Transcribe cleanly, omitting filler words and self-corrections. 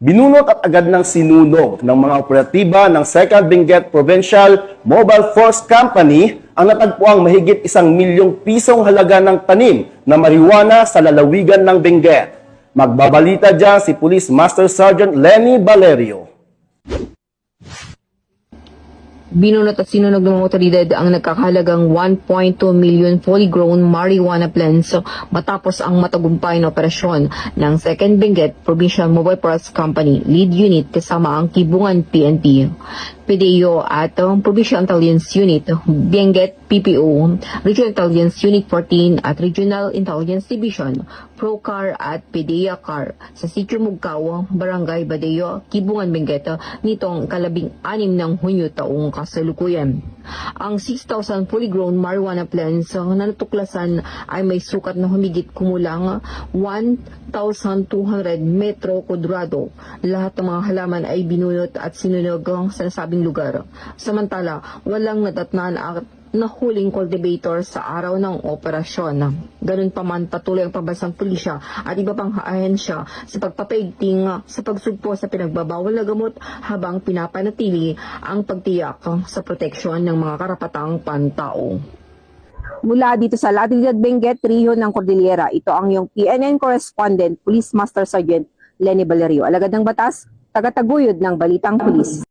Binunot at agad ng sinunog ng mga operatiba ng 2nd Benguet Provincial Mobile Force Company ang natagpuang mahigit 1 milyong pisong halaga ng tanim na marijuana sa lalawigan ng Benguet. Magbabalita dyan si Police Master Sergeant Lenny Valerio. Binunot at sinunog ng mga otoridad ang nagkakahalagang 1.2 million fully grown marijuana plants matapos ang matagumpay na operasyon ng 2nd Benguet Provincial Mobile Force Company Lead Unit kasama ang Kibungan PNP, PDEO at Provincial Intelligence Unit, Benguet PPO, Regional Intelligence Unit 14 at Regional Intelligence Division, PROCAR at PDEA CAR sa Sitio Mugkaw, Barangay Badeo, Kibungan, Benguet nitong 16 ng Hunyo taong kasalukuyan. Ang 6,000 fully grown marijuana plants na natuklasan ay may sukat na humigit kumulang 1,200 metro kwadrado. Lahat ng mga halaman ay binunot at sinunog sa nasabing lugar. Samantala, walang nadatnan at nahuling cultivator sa araw ng operasyon. Ganun pa man, patuloy ang pambansang pulisya at iba pang ahensya sa pagpapaigting sa pagsugpo sa pinagbabawal na gamot habang pinapanatili ang pagtiyak sa proteksyon ng mga karapatang pantao. Mula dito sa La Trinidad, Benguet, Rio ng Cordillera, ito ang iyong PNN correspondent, Police Master Sergeant Lenny Valerio. Alagad ng batas, tagataguyod ng Balitang Pulis.